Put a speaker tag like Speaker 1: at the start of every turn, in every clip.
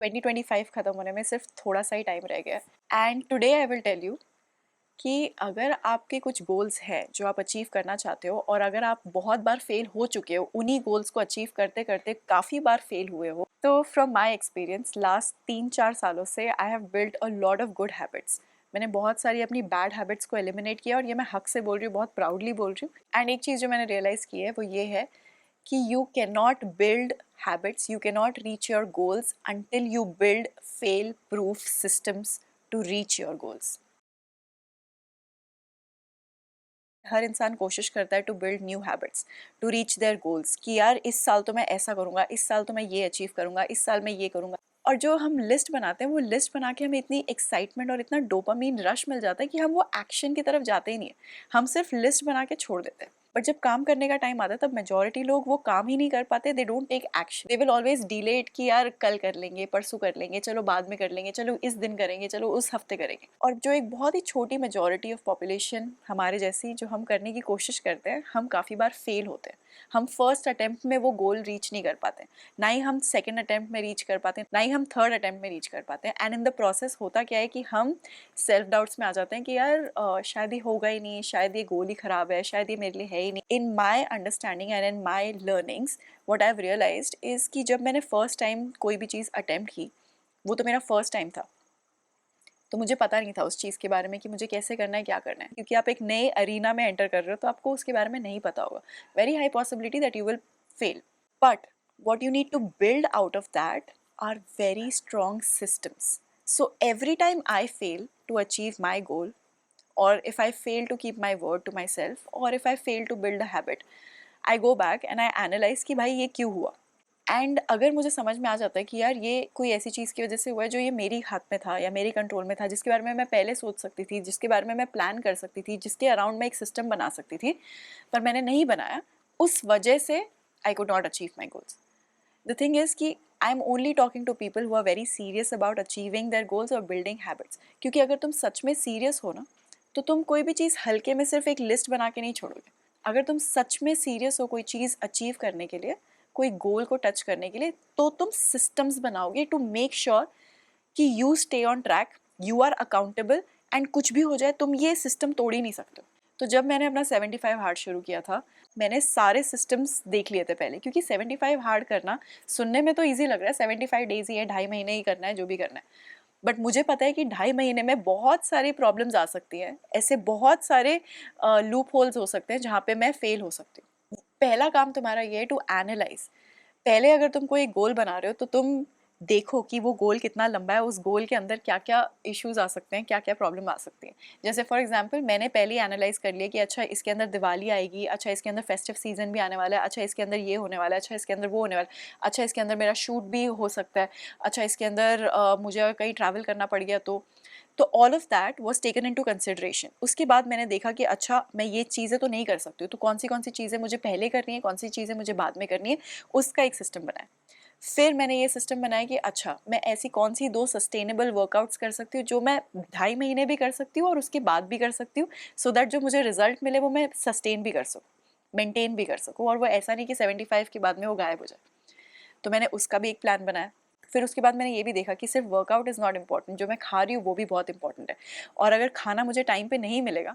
Speaker 1: 2025 ख़त्म होने में सिर्फ थोड़ा सा ही टाइम रह गया है। And today I will tell you कि अगर आपके कुछ गोल्स हैं जो आप अचीव करना चाहते हो, और अगर आप बहुत बार फेल हो चुके हो उन्हीं गोल्स को अचीव करते करते, काफ़ी बार फेल हुए हो, तो फ्रॉम माई एक्सपीरियंस लास्ट 3-4 सालों से I have built a lot of good habits. मैंने बहुत सारी अपनी बैड हैबिट्स को एलिमिनेट किया, और ये मैं हक से बोल रही हूँ, बहुत प्राउडली बोल रही हूँ। एंड एक चीज़ जो मैंने रियलाइज़ की है वो ये है कि you cannot build habits, you cannot reach your goals until you build fail proof systems to reach your goals. हर इंसान कोशिश करता है to build new habits to reach their goals, कि यार इस साल तो मैं ऐसा करूँगा, इस साल तो मैं ये अचीव करूँगा, इस साल मैं ये करूँगा। और जो हम लिस्ट बनाते हैं वो लिस्ट बना के हमें इतनी एक्साइटमेंट और इतना डोपामीन रश मिल जाता है कि हम वो एक्शन की तरफ जाते ही नहीं है, हम सिर्फ लिस्ट बना के छोड़ देते हैं। बट जब काम करने का टाइम आता है तब मेजॉरिटी लोग वो काम ही नहीं कर पाते, they don't take action, they will always delay it, कि यार कल कर लेंगे, परसों कर लेंगे, चलो बाद में कर लेंगे, चलो इस दिन करेंगे, चलो उस हफ्ते करेंगे। और जो एक बहुत ही छोटी मेजॉरिटी ऑफ पॉपुलेशन हमारे जैसी जो हम करने की कोशिश करते हैं, हम काफ़ी बार फेल होते हैं। हम फर्स्ट अटेम्प्ट में वो गोल रीच नहीं कर पाते, ना ही हम सेकेंड अटेम्प्ट में रीच कर पाते हैं, ना ही हम थर्ड अटेम्प्ट में रीच कर पाते हैं। एंड इन द प्रोसेस होता क्या है कि हम सेल्फ डाउट्स में आ जाते हैं कि यार शायद ये होगा ही नहीं, शायद ये गोल ही ख़राब है, शायद ये मेरे लिए है ही नहीं। In my understanding and in my learnings what I have realized is कि जब मैंने फर्स्ट टाइम कोई भी चीज़ अटेम्प्ट की, वो तो मेरा फर्स्ट टाइम था, तो मुझे पता नहीं था उस चीज़ के बारे में कि मुझे कैसे करना है, क्या करना है, क्योंकि आप एक नए अरीना में एंटर कर रहे हो तो आपको उसके बारे में नहीं पता होगा। Very high possibility that you will fail, but what you need to build out of that are very strong systems. So every time I fail to achieve my goal, or if I fail to keep my word to myself, or if I fail to build a habit, I go back and I analyze कि भाई ये क्यों हुआ। And अगर मुझे समझ में आ जाता है कि यार ये कोई ऐसी चीज़ की वजह से हुआ है जो ये मेरी हाथ में था या मेरे कंट्रोल में था, जिसके बारे में मैं पहले सोच सकती थी, जिसके बारे में मैं प्लान कर सकती थी, जिसके अराउंड मैं एक सिस्टम बना सकती थी, पर मैंने नहीं बनाया, उस वजह से I could not achieve my goals. The thing is कि I am only talking to people who are very serious about achieving their goals और बिल्डिंग हैबिट्स। क्योंकि अगर तुम सच में सीरियस हो ना, तो तुम कोई भी चीज़ हल्के में सिर्फ एक लिस्ट बना के नहीं छोड़ोगे। अगर तुम सच में सीरियस हो कोई चीज़ अचीव करने के लिए, कोई गोल को टच करने के लिए, तो तुम सिस्टम्स बनाओगे टू मेक श्योर कि you stay on track, you are accountable, and कुछ भी हो जाए तुम ये सिस्टम तोड़ ही नहीं सकते। तो जब मैंने अपना 75 हार्ड शुरू किया था, मैंने सारे सिस्टम्स देख लिए थे पहले, क्योंकि 75 हार्ड करना सुनने में तो ईजी लग रहा है, 75 डेज ही है, 2.5 महीने ही करना है, जो भी करना है। बट मुझे पता है कि 2.5 महीने में बहुत सारी प्रॉब्लम्स आ सकती हैं, ऐसे बहुत सारे लूप होल्स हो सकते हैं जहाँ पे मैं फेल हो सकती हूँ। पहला काम तुम्हारा ये है टू एनालाइज। पहले अगर तुम कोई गोल बना रहे हो तो तुम देखो कि वो गोल कितना लंबा है, उस गोल के अंदर क्या क्या इश्यूज आ सकते हैं, क्या क्या प्रॉब्लम आ सकती है। जैसे फॉर एग्जांपल मैंने पहले ही एनालाइज कर लिया कि अच्छा इसके अंदर दिवाली आएगी, अच्छा इसके अंदर फेस्टिव सीजन भी आने वाला है, अच्छा इसके अंदर ये होने वाला है, अच्छा इसके अंदर वो होने वाला है, अच्छा इसके अंदर मेरा शूट भी हो सकता है, अच्छा इसके अंदर मुझे अगर कहीं ट्रैवल करना पड़ गया तो all of that was taken into consideration. उसके बाद मैंने देखा कि अच्छा मैं ये चीज़ें तो नहीं कर सकती हूँ, तो कौन सी चीज़ें मुझे पहले करनी है, कौन सी चीज़ें मुझे बाद में करनी है, उसका एक सिस्टम बनाया। फिर मैंने ये सिस्टम बनाया कि अच्छा मैं ऐसी कौन सी 2 सस्टेनेबल वर्कआउट्स कर सकती हूँ जो मैं 2.5 महीने भी कर सकती हूँ और उसके बाद भी कर सकती हूँ, सो दैट जो मुझे रिजल्ट मिले वो मैं सस्टेन भी कर सकूँ, मेंटेन भी कर सकूँ, और वो ऐसा नहीं कि 75 के बाद में वो गायब हो जाए। तो मैंने उसका भी एक प्लान बनाया। फिर उसके बाद मैंने ये भी देखा कि सिर्फ वर्कआउट इज़ नॉट इम्पॉर्टेंट, जो मैं खा रही हूँ वो भी बहुत इंपॉर्टेंट है। और अगर खाना मुझे टाइम पे नहीं मिलेगा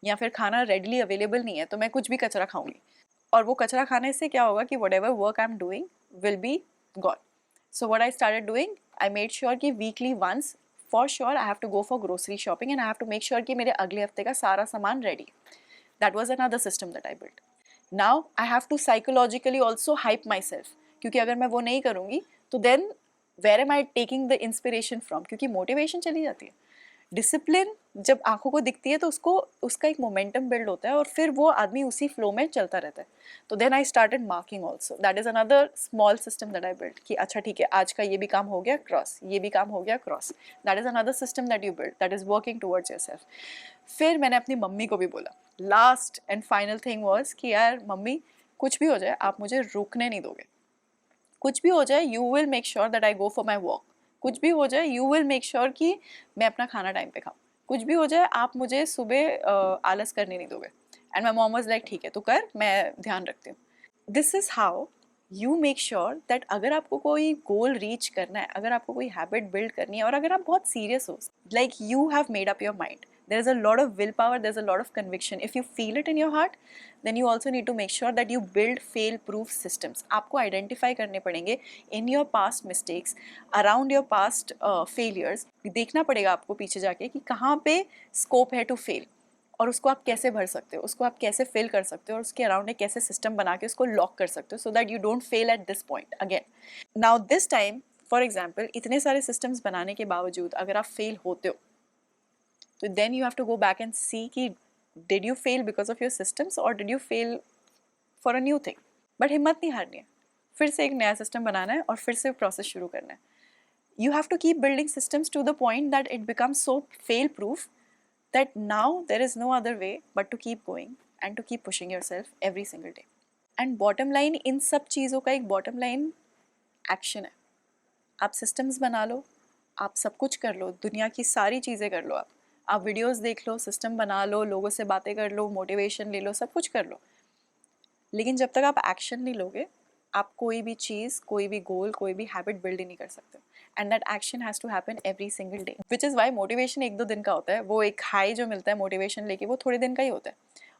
Speaker 1: या फिर खाना रेडली अवेलेबल नहीं है तो मैं कुछ भी कचरा खाऊंगी, और वो कचरा खाने से क्या होगा कि whatever work I am doing will be gone. So what I started doing, I made sure कि weekly once for sure I have to go for grocery shopping, and I have to make sure कि मेरे अगले हफ्ते का सारा सामान ready. That was another system that I built. Now I have to psychologically also hype my self, क्योंकि अगर मैं वो नहीं करूँगी तो then where am I taking the inspiration from, क्योंकि मोटिवेशन चली जाती है। डिसिप्लिन जब आंखों को दिखती है तो उसको उसका एक मोमेंटम बिल्ड होता है और फिर वो आदमी उसी फ्लो में चलता रहता है। तो then I started marking also, that is another small system that I build, कि अच्छा ठीक है आज का ये भी काम हो गया क्रॉस, ये भी काम हो गया cross. That is another system that you build, that is working towards yourself. फिर मैंने अपनी मम्मी को भी बोला, last and final thing was कि यार मम्मी कुछ भी हो जाए आप मुझे रुकने नहीं दोगे, कुछ भी हो जाए you will make sure that I go for my walk, कुछ भी हो जाए यू विल मेक श्योर कि मैं अपना खाना टाइम पे खाऊँ, कुछ भी हो जाए आप मुझे सुबह आलस करने नहीं दोगे। And my mom was like ठीक है तो कर, मैं ध्यान रखती हूँ। This is how you make sure that अगर आपको कोई गोल रीच करना है, अगर आपको कोई हैबिट बिल्ड करनी है, और अगर आप बहुत सीरियस हो, like you have made up your mind, there is a lot of willpower, there's a lot of conviction, if you feel it in your heart, then you also need to make sure that you build fail proof systems. आपको identify करने पड़ेंगे in your past mistakes, around your past failures, देखना पड़ेगा आपको पीछे जाके कि कहाँ पे स्कोप है टू फेल, और उसको आप कैसे भर सकते हो, उसको आप कैसे फिल कर सकते हो, और उसके अराउंड एक कैसे सिस्टम बना के उसको लॉक कर सकते हो, so that you don't fail at this point again. Now this time for example, इतने सारे सिस्टम्स बनाने के बावजूद अगर आप फेल होते हो, तो then you have to go back and see कि did you fail because of your systems और did you fail for a new thing. But हिम्मत नहीं हारनी है, फिर से एक नया सिस्टम बनाना है और फिर से प्रोसेस शुरू करना है। You have to keep building systems to the point that it becomes so fail proof that now there is no other way but to keep going and to keep pushing yourself every single day. And bottom line, इन सब चीज़ों का एक bottom line action है। आप systems बना लो, आप सब कुछ कर लो, दुनिया की सारी चीज़ें कर लो, आप वीडियोस देख लो, सिस्टम बना लो, लोगों से बातें कर लो, मोटिवेशन ले लो, सब कुछ कर लो, लेकिन जब तक आप एक्शन नहीं लोगे, आप कोई भी चीज़, कोई भी गोल, कोई भी हैबिट बिल्ड ही नहीं कर सकते। And that action has to happen every single day, which is why motivation एक दो दिन का होता है, वो एक हाई जो मिलता है मोटिवेशन लेके वो थोड़े दिन का ही होता है,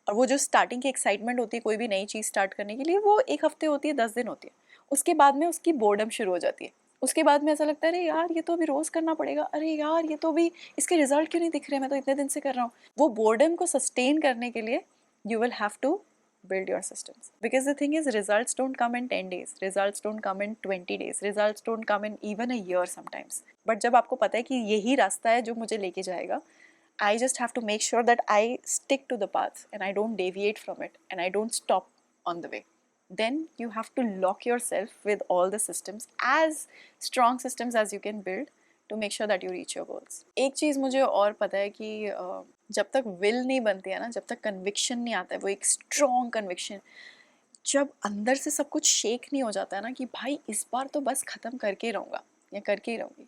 Speaker 1: और वो जो स्टार्टिंग की एक्साइटमेंट होती है कोई भी नई चीज़ स्टार्ट करने के लिए, वो एक हफ्ते होती है, 10 दिन होती है, उसके बाद में उसकी बोर्डम शुरू हो जाती है, उसके बाद में ऐसा लगता है अरे यार ये तो अभी रोज़ करना पड़ेगा, अरे यार ये तो अभी इसके रिजल्ट क्यों नहीं दिख रहे, मैं तो इतने दिन से कर रहा हूँ। वो बोर्डम को सस्टेन करने के लिए you will have to build your systems, because the thing is results don't come in 10 days, results don't come in 20 days, results don't come in even a year sometimes, but जब आपको पता है कि यही रास्ता है जो मुझे लेके जाएगा, I just have to make sure that I stick to the path and I don't deviate from it and I don't stop on the way. Then you have to lock yourself with all the systems, as strong systems as you can build, to make sure that you reach your goals. एक चीज़ मुझे और पता है कि जब तक will नहीं बनती है ना, जब तक कन्विक्शन नहीं आता है, वो एक स्ट्रॉन्ग कन्विक्शन, जब अंदर से सब कुछ शेक नहीं हो जाता है ना कि भाई इस बार तो बस ख़त्म करके ही रहूँगा या करके ही रहूँगी,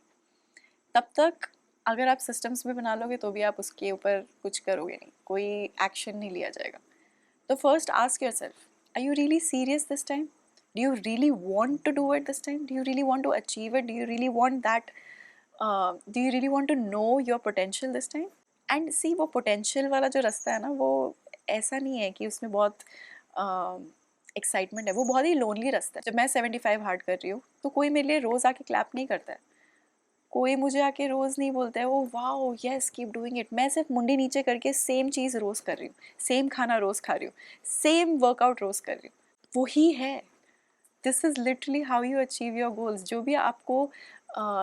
Speaker 1: तब तक अगर आप सिस्टम्स भी बना लोगे तो भी आप उसके ऊपर कुछ करोगे नहीं, कोई एक्शन नहीं लिया जाएगा। तो first ask yourself, are you really serious this time? Do you really want to do it this time? Do you really want to achieve it? Do you really want that? Do you really want to know your potential this time? And see, वो potential वाला जो रास्ता है ना, वो ऐसा नहीं है कि उसमें बहुत एक्साइटमेंट है, वो बहुत ही लोनली रास्ता है। जब मैं 75 हार्ड कर रही हूँ तो कोई मेरे लिए रोज़ आके क्लैप नहीं करता है, कोई मुझे आके रोज़ नहीं बोलता है oh wow yes keep doing it. मैं सिर्फ मुंडी नीचे करके सेम चीज़ रोज़ कर रही हूँ, सेम खाना रोज़ खा रही हूँ, सेम वर्कआउट रोज़ कर रही हूँ, वो ही है। This is literally how you achieve your goals. जो भी आपको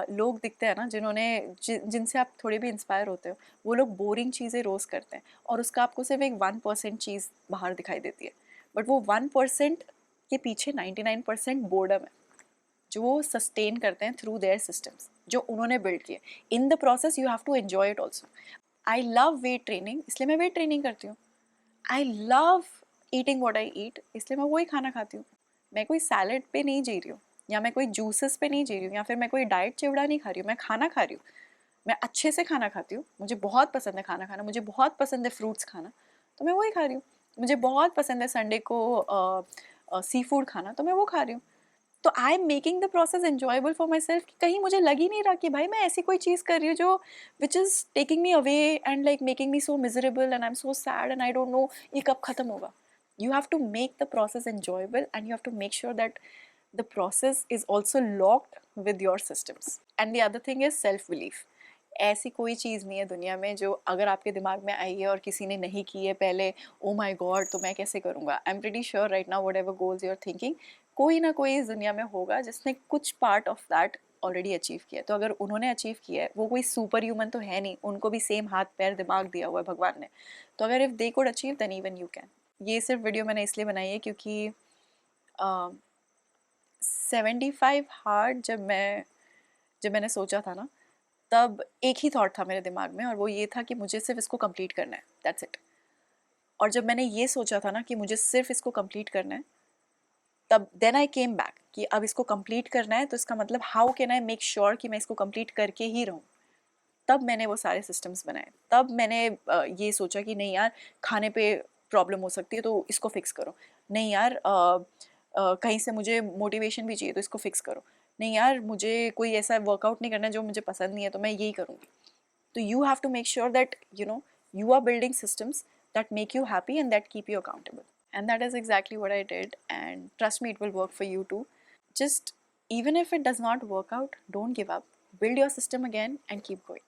Speaker 1: लोग दिखते हैं ना, जिनसे आप थोड़े भी इंस्पायर होते हो, वो लोग बोरिंग चीज़ें रोज़ करते हैं और उसका आपको सिर्फ एक 1% चीज़ बाहर दिखाई देती है, बट वो 1% के पीछे 99% बोर्डम है जो वो सस्टेन करते हैं थ्रू देयर सिस्टम्स जो उन्होंने बिल्ड किए। In the process you have to enjoy it also. I love weight training, इसलिए मैं वेट ट्रेनिंग करती हूँ। I love eating what I eat, इसलिए मैं वही खाना खाती हूँ। मैं कोई सैलड पे नहीं जी रही हूँ, या मैं कोई जूसेस पे नहीं जी रही हूँ, या फिर मैं कोई डाइट चिवड़ा नहीं खा रही हूँ, मैं खाना खा रही हूँ। मैं अच्छे से खाना खाती हूँ, मुझे बहुत पसंद है खाना खाना, मुझे बहुत पसंद है फ्रूट्स खाना, तो मैं वही खा रही हूँ। मुझे बहुत पसंद है संडे को सी फूड खाना, तो मैं वो खा रही हूँ। तो I am making the process enjoyable for my self, कहीं मुझे लग ही नहीं रहा कि भाई मैं ऐसी कोई चीज़ कर रही हूँ जो which is taking me away and like making me so miserable and I am so sad and I don't know ये कब ख़त्म होगा। You have to make the process enjoyable and you have to make sure that the process is also locked with your systems. And the other thing is self belief. ऐसी कोई चीज़ नहीं है दुनिया में जो अगर आपके दिमाग में आई है और किसी ने नहीं की है पहले, ओ माई गॉड तो मैं कैसे करूँगा। I am pretty sure right now whatever goals you are thinking, कोई ना कोई इस दुनिया में होगा जिसने कुछ part of that already achieve किया है। तो अगर उन्होंने अचीव किया है, वो कोई सुपर ह्यूमन तो है नहीं, उनको भी सेम हाथ पैर दिमाग दिया हुआ है भगवान ने। तो अगर if they could achieve then even you can. ये सिर्फ वीडियो मैंने इसलिए बनाई है क्योंकि 75 हार्ड जब मैंने सोचा था ना, तब एक ही थॉट था मेरे दिमाग में और वो ये था कि मुझे सिर्फ इसको कंप्लीट करना है, दैट्स इट। और जब मैंने ये सोचा था ना कि मुझे सिर्फ इसको कंप्लीट करना है, तब देन आई केम बैक कि अब इसको कंप्लीट करना है तो इसका मतलब how can I make sure कि मैं इसको कंप्लीट करके ही रहूँ। तब मैंने वो सारे सिस्टम्स बनाए, तब मैंने ये सोचा कि नहीं यार खाने पे प्रॉब्लम हो सकती है तो इसको फिक्स करो, नहीं यार कहीं से मुझे मोटिवेशन भी चाहिए तो इसको फिक्स करो, नहीं यार मुझे कोई ऐसा वर्कआउट नहीं करना जो मुझे पसंद नहीं है तो मैं यही करूँगी। तो you have to make sure that you are building systems that make you happy and that keep you accountable. And that is exactly what I did, and trust me, it will work for you too. Just, even if it does not work out, don't give up. Build your system again and keep going.